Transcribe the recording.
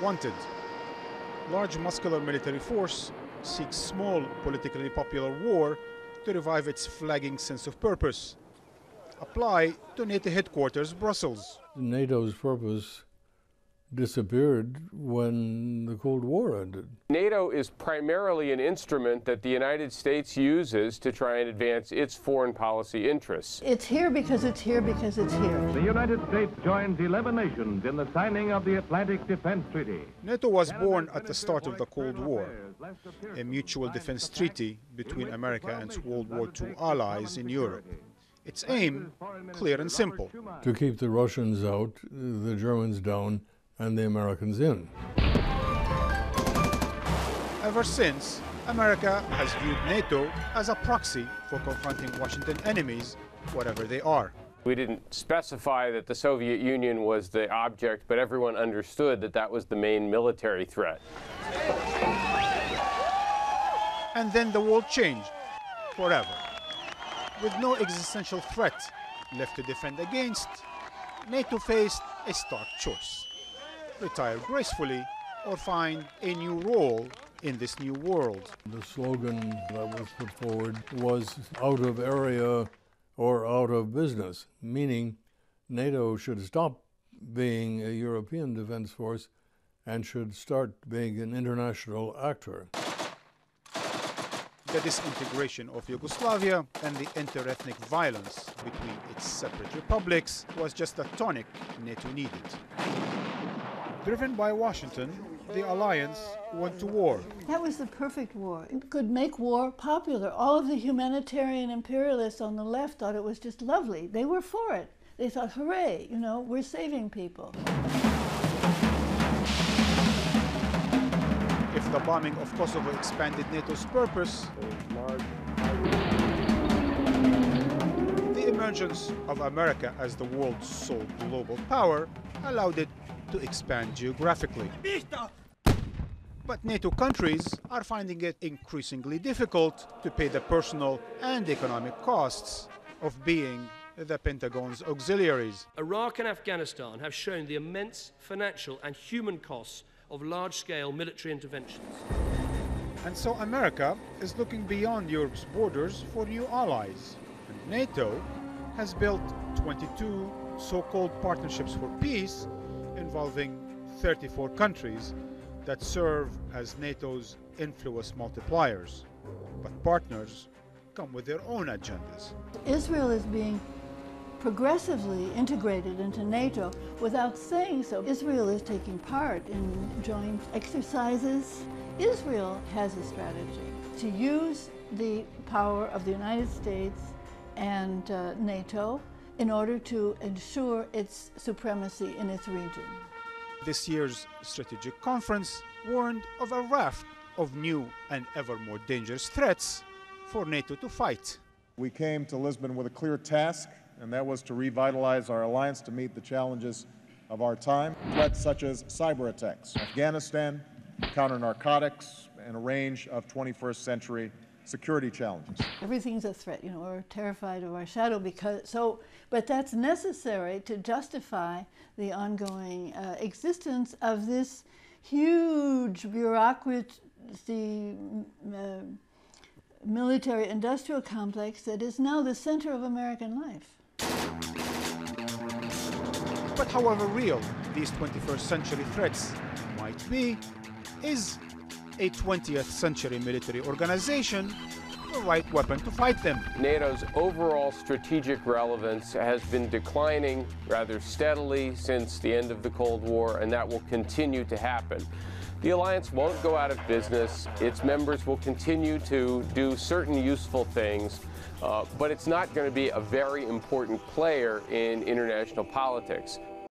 wanted. Large muscular military force seeks small, politically popular war to revive its flagging sense of purpose. Apply to NATO headquarters, Brussels. NATO's purpose disappeared when the Cold War ended. NATO is primarily an instrument that the United States uses to try and advance its foreign policy interests. It's here because it's here because it's here. The United States joins 11 nations in the signing of the Atlantic Defense Treaty. NATO was born at the start of the Cold War, a mutual defense treaty between America and its World War II allies in Europe. Its aim, clear and simple: to keep the Russians out, the Germans down, and the Americans in. Ever since, America has viewed NATO as a proxy for confronting Washington enemies, whatever they are. We didn't specify that the Soviet Union was the object, but everyone understood that that was the main military threat. And then the world changed, forever. With no existential threat left to defend against, NATO faced a stark choice: retire gracefully or find a new role in this new world. The slogan that was put forward was out of area or out of business, meaning NATO should stop being a European defense force and should start being an international actor. The disintegration of Yugoslavia and the inter-ethnic violence between its separate republics was just a tonic NATO needed. Driven by Washington, the alliance went to war. That was the perfect war. It could make war popular. All of the humanitarian imperialists on the left thought it was just lovely. They were for it. They thought, hooray, you know, we're saving people. If the bombing of Kosovo expanded NATO's purpose, the emergence of America as the world's sole global power allowed it to expand geographically. But NATO countries are finding it increasingly difficult to pay the personal and economic costs of being the Pentagon's auxiliaries. Iraq and Afghanistan have shown the immense financial and human costs of large-scale military interventions. And so America is looking beyond Europe's borders for new allies. And NATO has built 22 so-called partnerships for peace involving 34 countries that serve as NATO's influence multipliers. But partners come with their own agendas. Israel is being progressively integrated into NATO without saying so. Israel is taking part in joint exercises. Israel has a strategy to use the power of the United States and NATO in order to ensure its supremacy in its region. This year's strategic conference warned of a raft of new and ever more dangerous threats for NATO to fight. We came to Lisbon with a clear task, and that was to revitalize our alliance to meet the challenges of our time. Threats such as cyber attacks, Afghanistan, counter-narcotics, and a range of 21st century security challenges. Everything's a threat, you know, we're terrified of our shadow but that's necessary to justify the ongoing existence of this huge bureaucracy, military-industrial complex that is now the center of American life. But however real these 21st century threats might be, is a 20th century military organization the right weapon to fight them? NATO's overall strategic relevance has been declining rather steadily since the end of the Cold War, and that will continue to happen. The alliance won't go out of business. Its members will continue to do certain useful things, but it's not going to be a very important player in international politics.